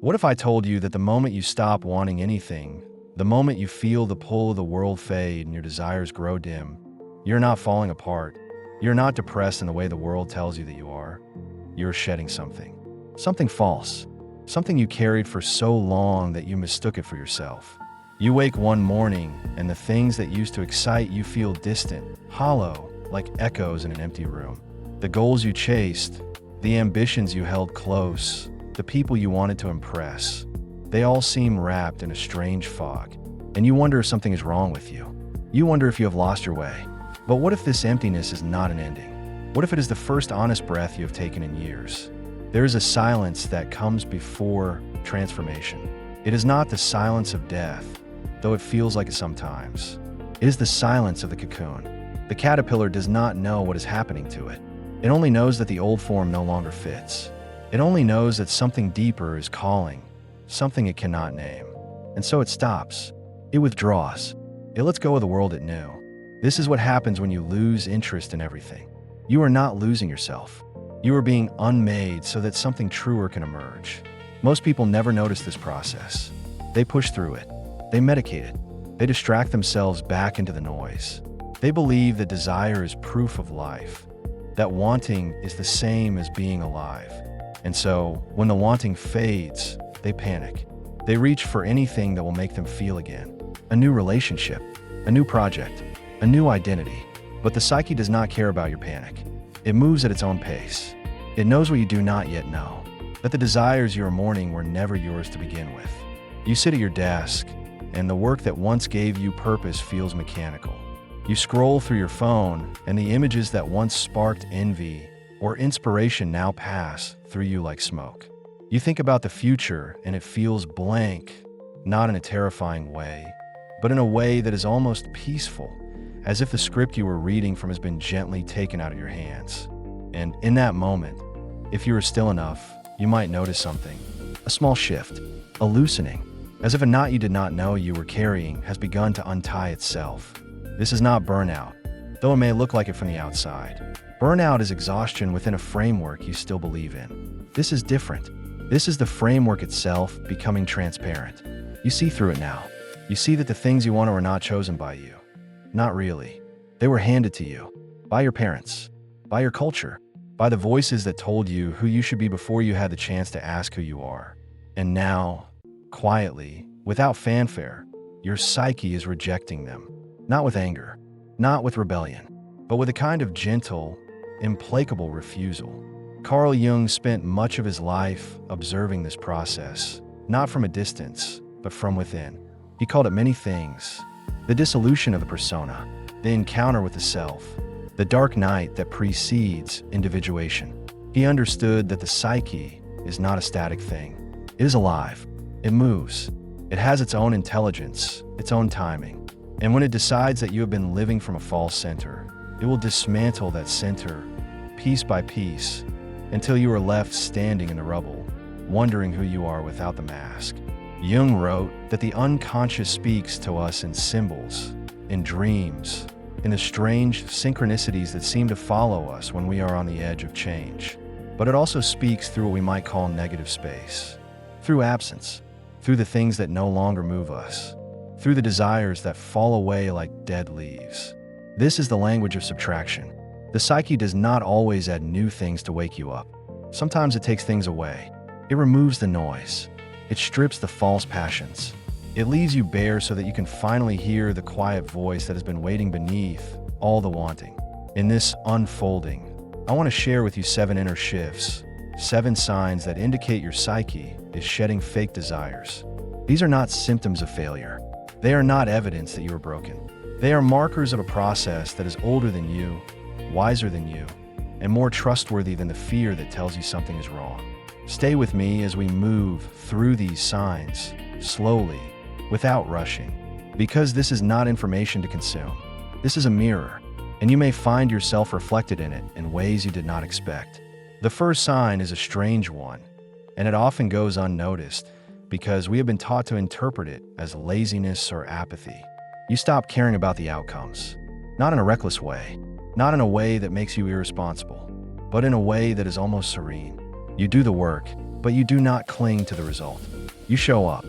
What if I told you that the moment you stop wanting anything, the moment you feel the pull of the world fade and your desires grow dim, you're not falling apart. You're not depressed in the way the world tells you that you are. You're shedding something. Something false. Something you carried for so long that you mistook it for yourself. You wake one morning and the things that used to excite you feel distant, hollow, like echoes in an empty room. The goals you chased, the ambitions you held close, the people you wanted to impress, they all seem wrapped in a strange fog. And you wonder if something is wrong with you. You wonder if you have lost your way. But what if this emptiness is not an ending? What if it is the first honest breath you have taken in years? There is a silence that comes before transformation. It is not the silence of death, though it feels like it sometimes. It is the silence of the cocoon. The caterpillar does not know what is happening to it. It only knows that the old form no longer fits. It only knows that something deeper is calling, something it cannot name. And so it stops. It withdraws. It lets go of the world it knew. This is what happens when you lose interest in everything. You are not losing yourself. You are being unmade so that something truer can emerge. Most people never notice this process. They push through it. They medicate it. They distract themselves back into the noise. They believe that desire is proof of life, that wanting is the same as being alive. And so, when the wanting fades, they panic. They reach for anything that will make them feel again. A new relationship, a new project, a new identity. But the psyche does not care about your panic. It moves at its own pace. It knows what you do not yet know, that the desires you are mourning were never yours to begin with. You sit at your desk, and the work that once gave you purpose feels mechanical. You scroll through your phone, and the images that once sparked envy or inspiration now pass through you like smoke. You think about the future, and it feels blank, not in a terrifying way, but in a way that is almost peaceful, as if the script you were reading from has been gently taken out of your hands. And in that moment, if you are still enough, you might notice something, a small shift, a loosening, as if a knot you did not know you were carrying has begun to untie itself. This is not burnout, though it may look like it from the outside. Burnout is exhaustion within a framework you still believe in. This is different. This is the framework itself becoming transparent. You see through it now. You see that the things you want are not chosen by you. Not really. They were handed to you. By your parents. By your culture. By the voices that told you who you should be before you had the chance to ask who you are. And now, quietly, without fanfare, your psyche is rejecting them. Not with anger. Not with rebellion. But with a kind of gentle, implacable refusal. Carl Jung spent much of his life observing this process, not from a distance, but from within. He called it many things. The dissolution of the persona, the encounter with the self, the dark night that precedes individuation. He understood that the psyche is not a static thing. It is alive. It moves. It has its own intelligence, its own timing. And when it decides that you have been living from a false center, it will dismantle that center, piece by piece, until you are left standing in the rubble, wondering who you are without the mask. Jung wrote that the unconscious speaks to us in symbols, in dreams, in the strange synchronicities that seem to follow us when we are on the edge of change. But it also speaks through what we might call negative space, through absence, through the things that no longer move us, through the desires that fall away like dead leaves. This is the language of subtraction. The psyche does not always add new things to wake you up. Sometimes it takes things away. It removes the noise. It strips the false passions. It leaves you bare so that you can finally hear the quiet voice that has been waiting beneath all the wanting. In this unfolding, I want to share with you 7 inner shifts, 7 signs that indicate your psyche is shedding fake desires. These are not symptoms of failure. They are not evidence that you are broken. They are markers of a process that is older than you, wiser than you, and more trustworthy than the fear that tells you something is wrong. Stay with me as we move through these signs, slowly, without rushing, because this is not information to consume. This is a mirror, and you may find yourself reflected in it in ways you did not expect. The first sign is a strange one, and it often goes unnoticed because we have been taught to interpret it as laziness or apathy. You stop caring about the outcomes, not in a reckless way, not in a way that makes you irresponsible, but in a way that is almost serene. You do the work, but you do not cling to the result. You show up,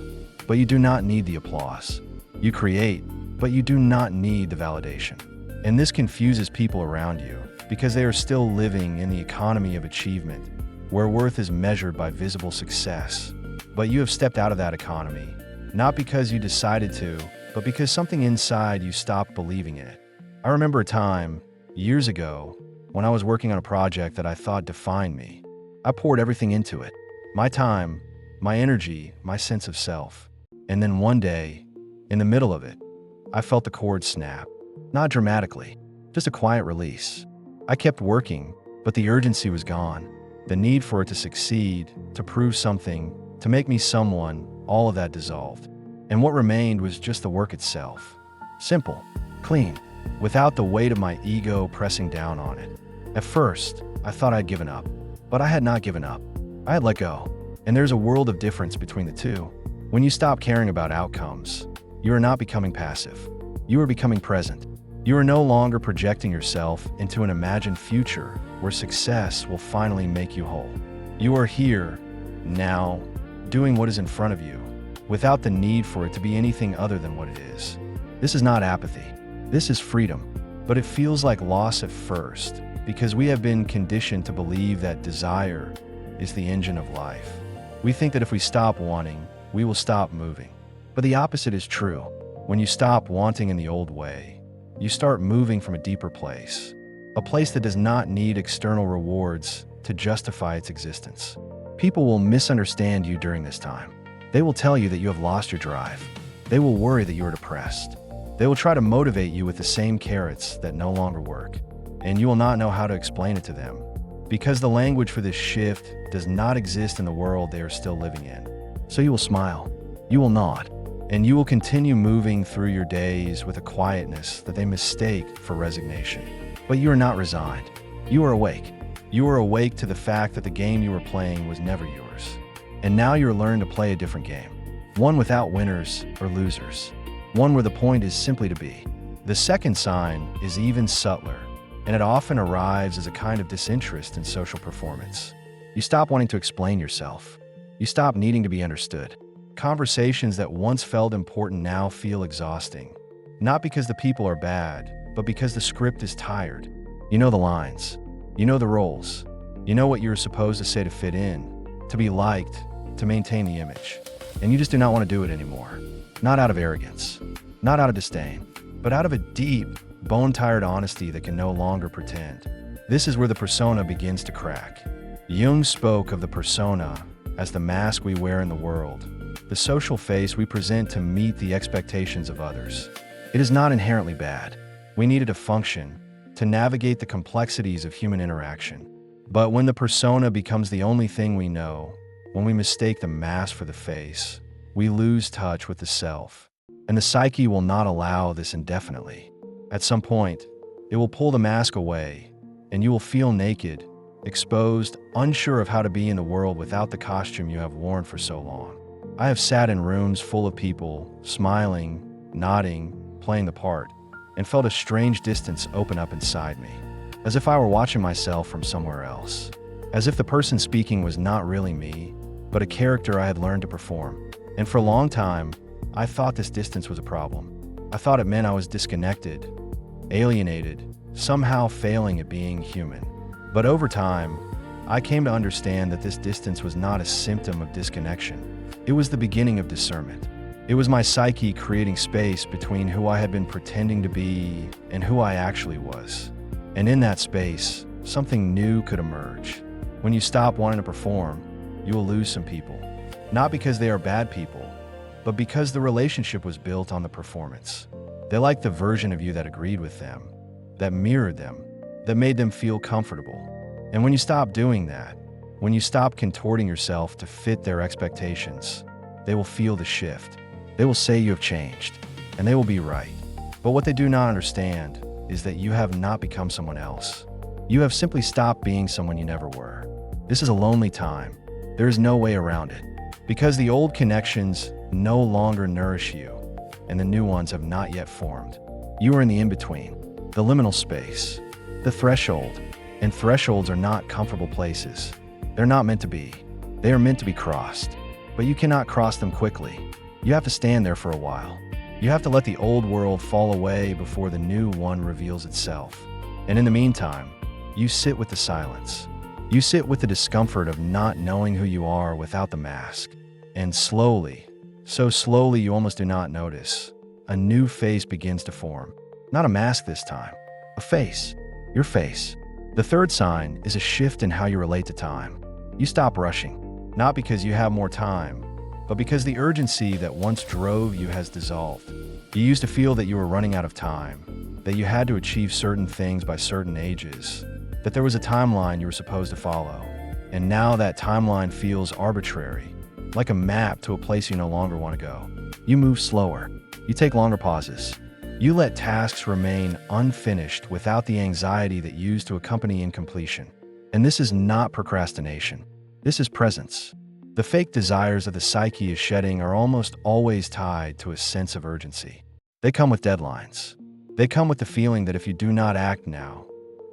but you do not need the applause. You create, but you do not need the validation. And this confuses people around you because they are still living in the economy of achievement, where worth is measured by visible success. But you have stepped out of that economy, not because you decided to, but because something inside you stopped believing in it. I remember a time, years ago, when I was working on a project that I thought defined me. I poured everything into it. My time, my energy, my sense of self. And then one day, in the middle of it, I felt the cord snap. Not dramatically, just a quiet release. I kept working, but the urgency was gone. The need for it to succeed, to prove something, to make me someone, all of that dissolved. And what remained was just the work itself. Simple, clean, without the weight of my ego pressing down on it. At first, I thought I'd given up, but I had not given up. I had let go. And there's a world of difference between the two. When you stop caring about outcomes, you are not becoming passive. You are becoming present. You are no longer projecting yourself into an imagined future where success will finally make you whole. You are here, now, doing what is in front of you, without the need for it to be anything other than what it is. This is not apathy. This is freedom. But it feels like loss at first, because we have been conditioned to believe that desire is the engine of life. We think that if we stop wanting, we will stop moving. But the opposite is true. When you stop wanting in the old way, you start moving from a deeper place, a place that does not need external rewards to justify its existence. People will misunderstand you during this time. They will tell you that you have lost your drive. They will worry that you are depressed. They will try to motivate you with the same carrots that no longer work, and you will not know how to explain it to them, because the language for this shift does not exist in the world they are still living in. So you will smile, you will nod, and you will continue moving through your days with a quietness that they mistake for resignation. But you are not resigned. You are awake. You are awake to the fact that the game you were playing was never yours. And now you're learning to play a different game. One without winners or losers. One where the point is simply to be. The second sign is even subtler, and it often arrives as a kind of disinterest in social performance. You stop wanting to explain yourself. You stop needing to be understood. Conversations that once felt important now feel exhausting. Not because the people are bad, but because the script is tired. You know the lines. You know the roles. You know what you're supposed to say to fit in, to be liked, to maintain the image. And you just do not want to do it anymore. Not out of arrogance, not out of disdain, but out of a deep, bone-tired honesty that can no longer pretend. This is where the persona begins to crack. Jung spoke of the persona as the mask we wear in the world, the social face we present to meet the expectations of others. It is not inherently bad. We need it to function, to navigate the complexities of human interaction. But when the persona becomes the only thing we know, when we mistake the mask for the face, we lose touch with the self. And the psyche will not allow this indefinitely. At some point, it will pull the mask away, and you will feel naked, exposed, unsure of how to be in the world without the costume you have worn for so long. I have sat in rooms full of people, smiling, nodding, playing the part, and felt a strange distance open up inside me, as if I were watching myself from somewhere else, as if the person speaking was not really me, but a character I had learned to perform. And for a long time, I thought this distance was a problem. I thought it meant I was disconnected, alienated, somehow failing at being human. But over time, I came to understand that this distance was not a symptom of disconnection. It was the beginning of discernment. It was my psyche creating space between who I had been pretending to be and who I actually was. And in that space, something new could emerge. When you stop wanting to perform, you will lose some people. Not because they are bad people, but because the relationship was built on the performance. They liked the version of you that agreed with them, that mirrored them, that made them feel comfortable. And when you stop doing that, when you stop contorting yourself to fit their expectations, they will feel the shift. They will say you have changed, and they will be right. But what they do not understand is that you have not become someone else. You have simply stopped being someone you never were. This is a lonely time. There is no way around it, because the old connections no longer nourish you, and the new ones have not yet formed. You are in the in-between, the liminal space, the threshold, and thresholds are not comfortable places. They're not meant to be. They are meant to be crossed, but you cannot cross them quickly. You have to stand there for a while. You have to let the old world fall away before the new one reveals itself. And in the meantime, you sit with the silence. You sit with the discomfort of not knowing who you are without the mask. And slowly, so slowly you almost do not notice, a new face begins to form. Not a mask this time, a face. Your face. The third sign is a shift in how you relate to time. You stop rushing, not because you have more time, but because the urgency that once drove you has dissolved. You used to feel that you were running out of time, that you had to achieve certain things by certain ages, that there was a timeline you were supposed to follow. And now that timeline feels arbitrary, like a map to a place you no longer want to go. You move slower. You take longer pauses. You let tasks remain unfinished without the anxiety that used to accompany incompletion. And this is not procrastination. This is presence. The fake desires of the psyche is shedding are almost always tied to a sense of urgency. They come with deadlines. They come with the feeling that if you do not act now,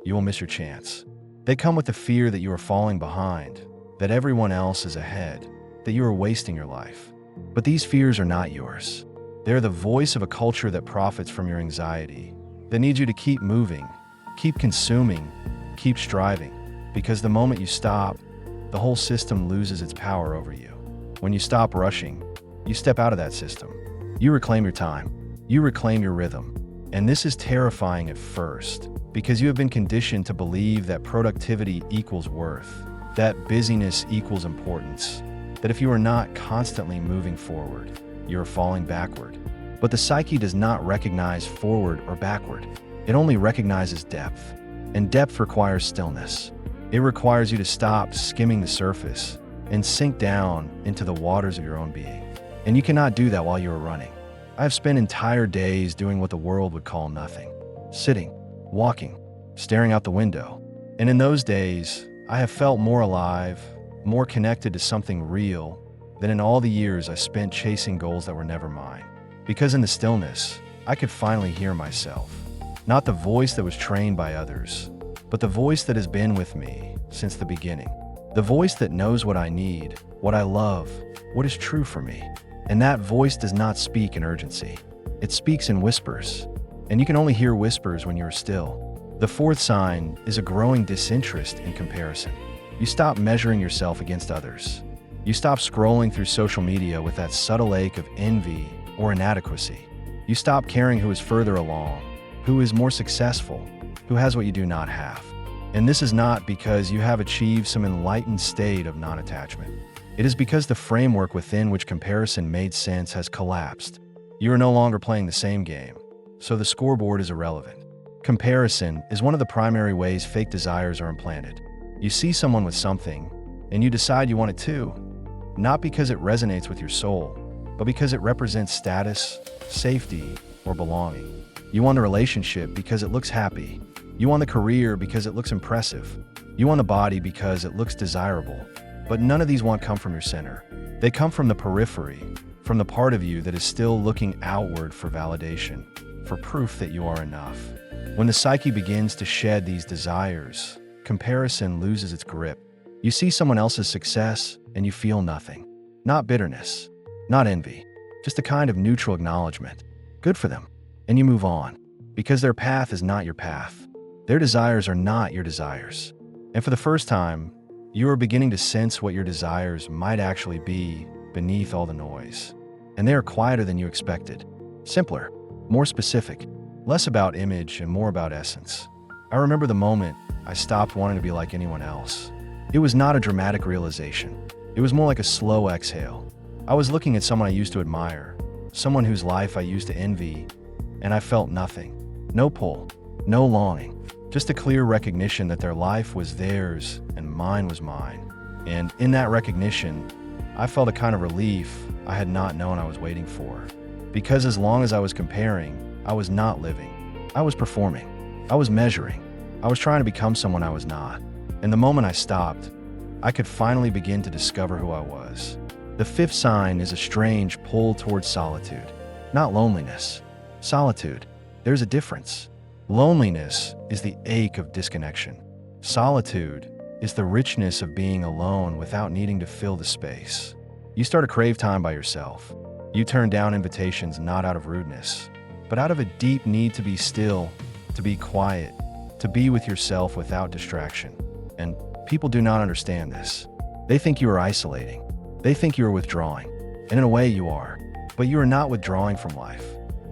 you will miss your chance. They come with the fear that you are falling behind, that everyone else is ahead, that you are wasting your life. But these fears are not yours. They're the voice of a culture that profits from your anxiety, that needs you to keep moving, keep consuming, keep striving, because the moment you stop, the whole system loses its power over you. When you stop rushing, you step out of that system. You reclaim your time. You reclaim your rhythm. And this is terrifying at first, because you have been conditioned to believe that productivity equals worth, that busyness equals importance, that if you are not constantly moving forward, you are falling backward. But the psyche does not recognize forward or backward. It only recognizes depth. And depth requires stillness. It requires you to stop skimming the surface and sink down into the waters of your own being. And you cannot do that while you are running. I have spent entire days doing what the world would call nothing. Sitting, walking, staring out the window. And in those days, I have felt more alive, more connected to something real than in all the years I spent chasing goals that were never mine. Because in the stillness, I could finally hear myself. Not the voice that was trained by others, but the voice that has been with me since the beginning. The voice that knows what I need, what I love, what is true for me. And that voice does not speak in urgency. It speaks in whispers. And you can only hear whispers when you are still. The fourth sign is a growing disinterest in comparison. You stop measuring yourself against others. You stop scrolling through social media with that subtle ache of envy or inadequacy. You stop caring who is further along, who is more successful, who has what you do not have. And this is not because you have achieved some enlightened state of non-attachment. It is because the framework within which comparison made sense has collapsed. You are no longer playing the same game, so the scoreboard is irrelevant. Comparison is one of the primary ways fake desires are implanted. You see someone with something, and you decide you want it too, not because it resonates with your soul, but because it represents status, safety, or belonging. You want a relationship because it looks happy. You want the career because it looks impressive. You want the body because it looks desirable. But none of these want come from your center. They come from the periphery, from the part of you that is still looking outward for validation, for proof that you are enough. When the psyche begins to shed these desires, comparison loses its grip. You see someone else's success and you feel nothing. Not bitterness, not envy, just a kind of neutral acknowledgement. Good for them. And you move on, because their path is not your path. Their desires are not your desires. And for the first time, you are beginning to sense what your desires might actually be beneath all the noise. And they are quieter than you expected. Simpler, more specific, less about image and more about essence. I remember the moment I stopped wanting to be like anyone else. It was not a dramatic realization. It was more like a slow exhale. I was looking at someone I used to admire, someone whose life I used to envy, and I felt nothing. No pull, no longing, just a clear recognition that their life was theirs and mine was mine. And in that recognition, I felt a kind of relief I had not known I was waiting for. Because as long as I was comparing, I was not living. I was performing. I was measuring. I was trying to become someone I was not. And the moment I stopped, I could finally begin to discover who I was. The fifth sign is a strange pull towards solitude, not loneliness. Solitude. There's a difference. Loneliness is the ache of disconnection. Solitude It's the richness of being alone without needing to fill the space. You start to crave time by yourself. You turn down invitations not out of rudeness, but out of a deep need to be still, to be quiet, to be with yourself without distraction. And people do not understand this. They think you are isolating. They think you are withdrawing. And in a way you are. But you are not withdrawing from life.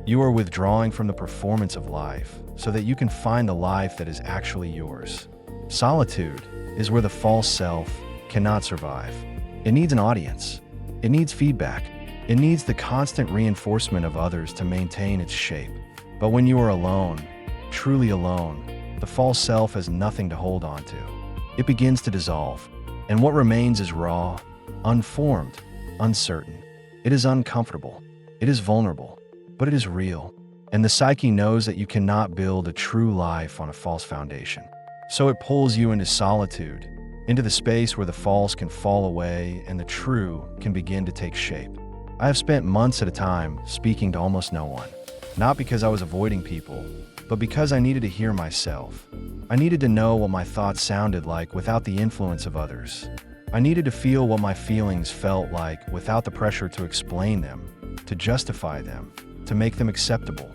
You are withdrawing from the performance of life so that you can find the life that is actually yours. Solitude is where the false self cannot survive. It needs an audience. It needs feedback. It needs the constant reinforcement of others to maintain its shape. But when you are alone, truly alone, the false self has nothing to hold on to. It begins to dissolve, and what remains is raw, unformed, uncertain. It is uncomfortable. It is vulnerable, but it is real. And the psyche knows that you cannot build a true life on a false foundation. So it pulls you into solitude, into the space where the false can fall away and the true can begin to take shape. I have spent months at a time speaking to almost no one, not because I was avoiding people, but because I needed to hear myself. I needed to know what my thoughts sounded like without the influence of others. I needed to feel what my feelings felt like without the pressure to explain them, to justify them, to make them acceptable.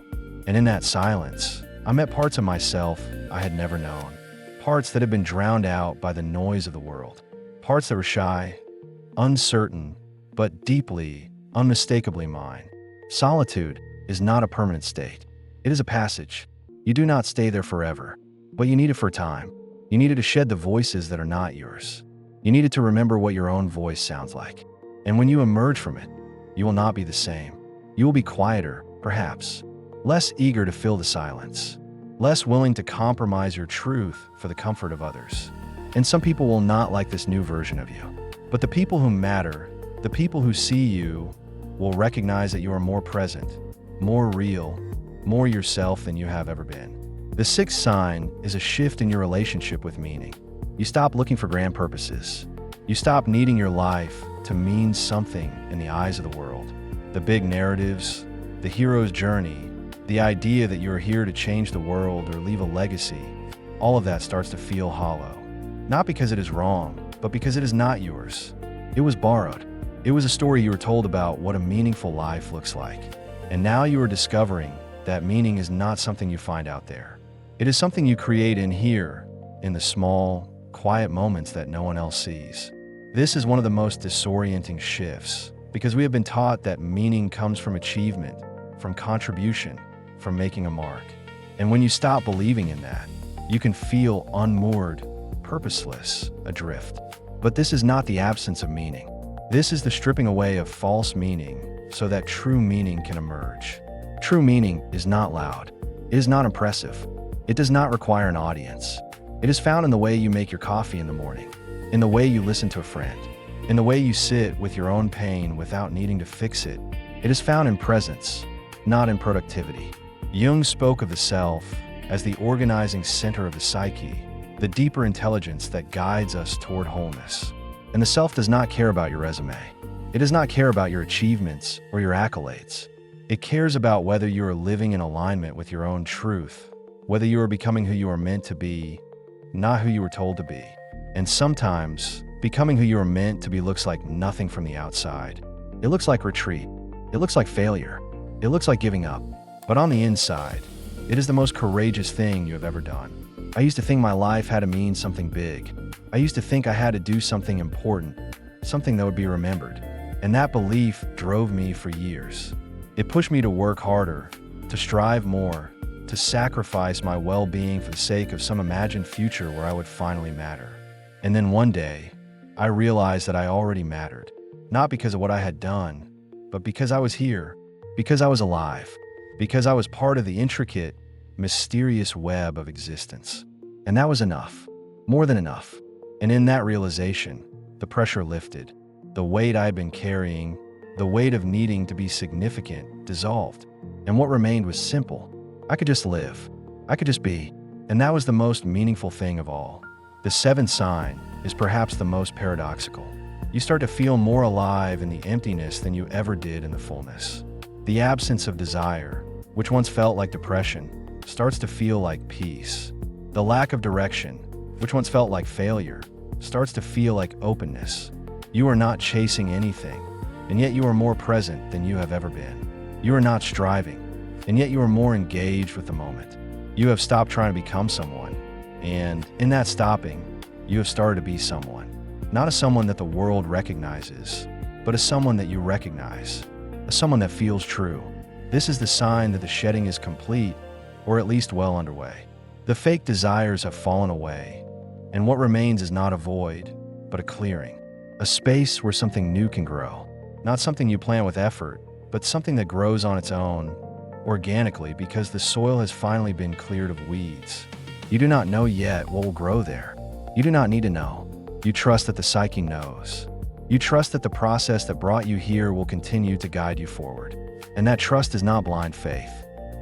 And in that silence, I met parts of myself I had never known. Parts that had been drowned out by the noise of the world. Parts that were shy, uncertain, but deeply, unmistakably mine. Solitude is not a permanent state. It is a passage. You do not stay there forever, but you need it for a time. You needed to shed the voices that are not yours. You needed to remember what your own voice sounds like. And when you emerge from it, you will not be the same. You will be quieter, perhaps, less eager to fill the silence, less willing to compromise your truth for the comfort of others. And some people will not like this new version of you. But the people who matter, the people who see you, will recognize that you are more present, more real, more yourself than you have ever been. The sixth sign is a shift in your relationship with meaning. You stop looking for grand purposes. You stop needing your life to mean something in the eyes of the world. The big narratives, the hero's journey, the idea that you are here to change the world or leave a legacy, all of that starts to feel hollow. Not because it is wrong, but because it is not yours. It was borrowed. It was a story you were told about what a meaningful life looks like. And now you are discovering that meaning is not something you find out there. It is something you create in here, in the small, quiet moments that no one else sees. This is one of the most disorienting shifts, because we have been taught that meaning comes from achievement, from contribution, from making a mark. And when you stop believing in that, you can feel unmoored, purposeless, adrift. But this is not the absence of meaning. This is the stripping away of false meaning so that true meaning can emerge. True meaning is not loud. It is not impressive. It does not require an audience. It is found in the way you make your coffee in the morning, in the way you listen to a friend, in the way you sit with your own pain without needing to fix it. It is found in presence, not in productivity. Jung spoke of the self as the organizing center of the psyche, the deeper intelligence that guides us toward wholeness. And the self does not care about your resume. It does not care about your achievements or your accolades. It cares about whether you are living in alignment with your own truth, whether you are becoming who you are meant to be, not who you were told to be. And sometimes, becoming who you are meant to be looks like nothing from the outside. It looks like retreat. It looks like failure. It looks like giving up. But on the inside, it is the most courageous thing you have ever done. I used to think my life had to mean something big. I used to think I had to do something important, something that would be remembered. And that belief drove me for years. It pushed me to work harder, to strive more, to sacrifice my well-being for the sake of some imagined future where I would finally matter. And then one day, I realized that I already mattered, not because of what I had done, but because I was here, because I was alive, because I was part of the intricate, mysterious web of existence. And that was enough, more than enough. And in that realization, the pressure lifted. The weight I had been carrying, the weight of needing to be significant, dissolved. And what remained was simple. I could just live. I could just be. And that was the most meaningful thing of all. The seventh sign is perhaps the most paradoxical. You start to feel more alive in the emptiness than you ever did in the fullness. The absence of desire, which once felt like depression, starts to feel like peace. The lack of direction, which once felt like failure, starts to feel like openness. You are not chasing anything, and yet you are more present than you have ever been. You are not striving, and yet you are more engaged with the moment. You have stopped trying to become someone, and in that stopping, you have started to be someone. Not as someone that the world recognizes, but as someone that you recognize, as someone that feels true. This is the sign that the shedding is complete, or at least well underway. The fake desires have fallen away, and what remains is not a void, but a clearing. A space where something new can grow. Not something you plan with effort, but something that grows on its own, organically, because the soil has finally been cleared of weeds. You do not know yet what will grow there. You do not need to know. You trust that the psyche knows. You trust that the process that brought you here will continue to guide you forward. And that trust is not blind faith.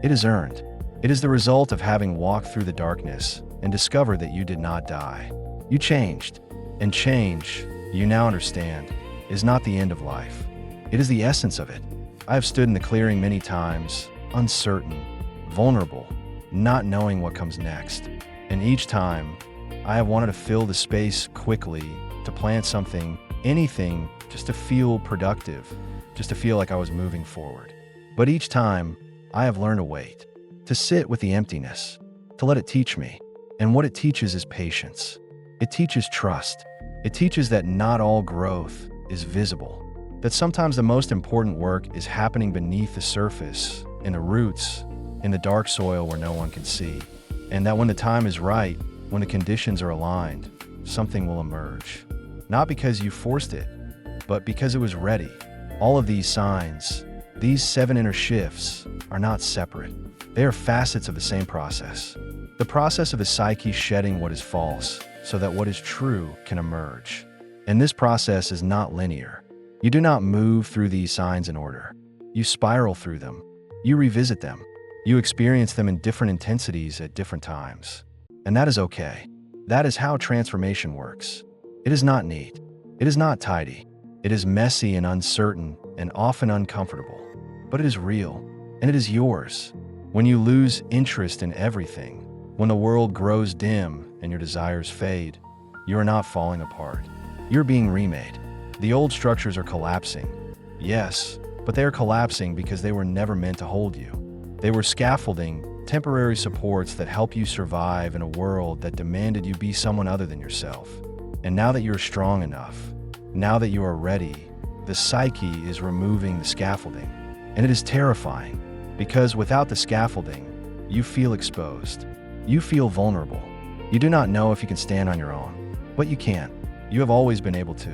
It is earned. It is the result of having walked through the darkness and discovered that you did not die. You changed. And change, you now understand, is not the end of life. It is the essence of it. I have stood in the clearing many times, uncertain, vulnerable, not knowing what comes next. And each time, I have wanted to fill the space quickly, to plant something, anything, just to feel productive, just to feel like I was moving forward. But each time, I have learned to wait, to sit with the emptiness, to let it teach me. And what it teaches is patience. It teaches trust. It teaches that not all growth is visible, that sometimes the most important work is happening beneath the surface, in the roots, in the dark soil where no one can see. And that when the time is right, when the conditions are aligned, something will emerge. Not because you forced it, but because it was ready. All of these signs, these 7 inner shifts, are not separate. They are facets of the same process. The process of the psyche shedding what is false, so that what is true can emerge. And this process is not linear. You do not move through these signs in order. You spiral through them. You revisit them. You experience them in different intensities at different times. And that is okay. That is how transformation works. It is not neat. It is not tidy. It is messy and uncertain and often uncomfortable. But it is real, and it is yours. When you lose interest in everything, when the world grows dim and your desires fade, you are not falling apart. You're being remade. The old structures are collapsing. Yes, but they are collapsing because they were never meant to hold you. They were scaffolding, temporary supports that help you survive in a world that demanded you be someone other than yourself. And now that you're strong enough, now that you are ready, the psyche is removing the scaffolding. And it is terrifying, because without the scaffolding, you feel exposed. You feel vulnerable. You do not know if you can stand on your own. But you can. You have always been able to.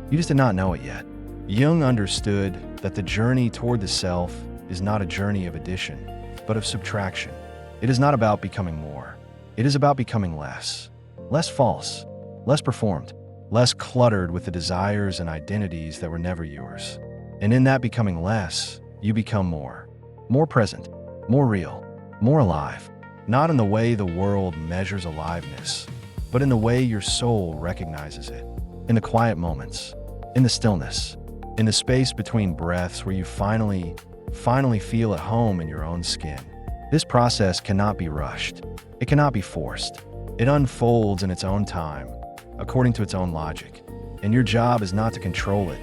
You just did not know it yet. Jung understood that the journey toward the self is not a journey of addition, but of subtraction. It is not about becoming more. It is about becoming less. Less false, less performed, less cluttered with the desires and identities that were never yours. And in that becoming less, you become more. More present, more real, more alive. Not in the way the world measures aliveness, but in the way your soul recognizes it. In the quiet moments, in the stillness, in the space between breaths where you finally feel at home in your own skin. This process cannot be rushed. It cannot be forced. It unfolds in its own time, according to its own logic. And your job is not to control it,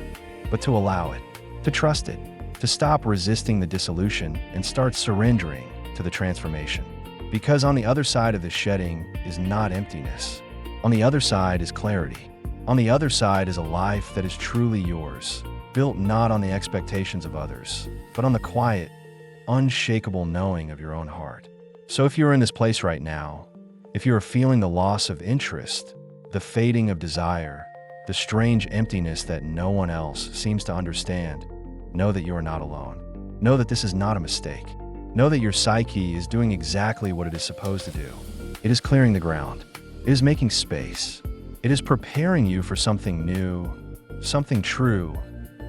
but to allow it, to trust it, to stop resisting the dissolution and start surrendering to the transformation. Because on the other side of the shedding is not emptiness. On the other side is clarity. On the other side is a life that is truly yours, built not on the expectations of others, but on the quiet, unshakable knowing of your own heart. So if you are in this place right now, if you are feeling the loss of interest, the fading of desire, the strange emptiness that no one else seems to understand, know that you are not alone. Know that this is not a mistake. Know that your psyche is doing exactly what it is supposed to do. It is clearing the ground. It is making space. It is preparing you for something new, something true,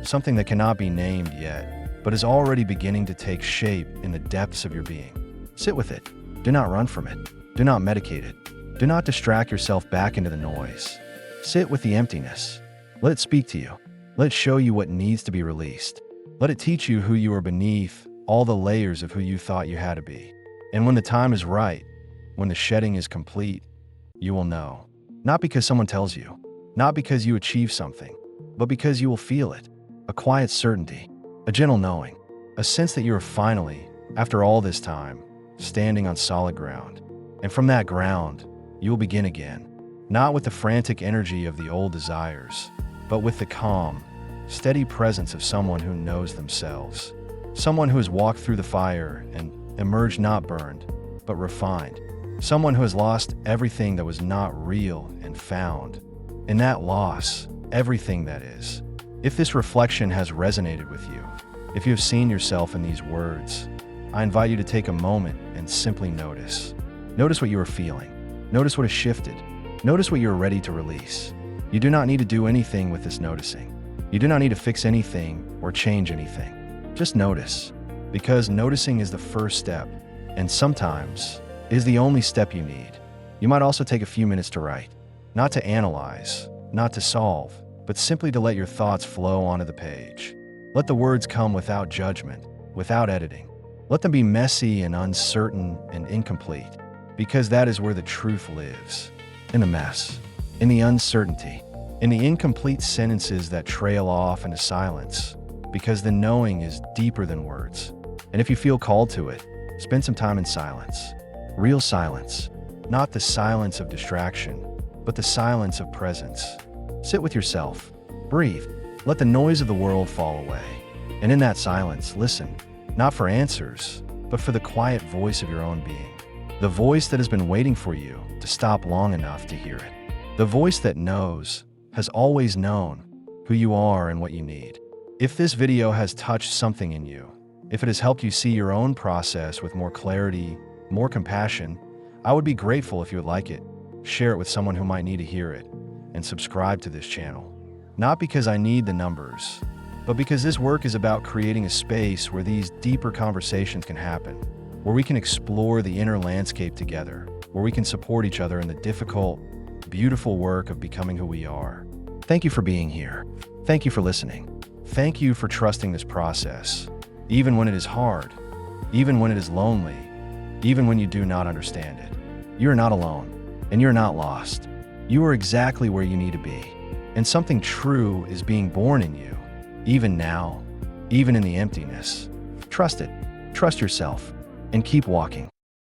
something that cannot be named yet, but is already beginning to take shape in the depths of your being. Sit with it. Do not run from it. Do not medicate it. Do not distract yourself back into the noise. Sit with the emptiness. Let it speak to you. Let it show you what needs to be released. Let it teach you who you are beneath all the layers of who you thought you had to be. And when the time is right, when the shedding is complete, you will know. Not because someone tells you, not because you achieve something, but because you will feel it. A quiet certainty, a gentle knowing, a sense that you are finally, after all this time, standing on solid ground. And from that ground, you will begin again, not with the frantic energy of the old desires, but with the calm, steady presence of someone who knows themselves. Someone who has walked through the fire and emerged not burned, but refined. Someone who has lost everything that was not real and found, in that loss, everything that is. If this reflection has resonated with you, if you have seen yourself in these words, I invite you to take a moment and simply notice. Notice what you are feeling. Notice what has shifted. Notice what you are ready to release. You do not need to do anything with this noticing. You do not need to fix anything or change anything. Just notice, because noticing is the first step, and sometimes is the only step you need. You might also take a few minutes to write, not to analyze, not to solve, but simply to let your thoughts flow onto the page. Let the words come without judgment, without editing. Let them be messy and uncertain and incomplete, because that is where the truth lives. In the mess, in the uncertainty, in the incomplete sentences that trail off into silence, because the knowing is deeper than words. And if you feel called to it, spend some time in silence. Real silence, not the silence of distraction, but the silence of presence. Sit with yourself, breathe, let the noise of the world fall away. And in that silence, listen, not for answers, but for the quiet voice of your own being. The voice that has been waiting for you to stop long enough to hear it. The voice that knows, has always known, who you are and what you need. If this video has touched something in you, if it has helped you see your own process with more clarity, more compassion, I would be grateful if you would like it, share it with someone who might need to hear it, and subscribe to this channel. Not because I need the numbers, but because this work is about creating a space where these deeper conversations can happen, where we can explore the inner landscape together, where we can support each other in the difficult, beautiful work of becoming who we are. Thank you for being here. Thank you for listening. Thank you for trusting this process, even when it is hard, even when it is lonely, even when you do not understand it. You are not alone, and you're not lost. You are exactly where you need to be, and something true is being born in you, even now, even in the emptiness. Trust it, trust yourself, and keep walking.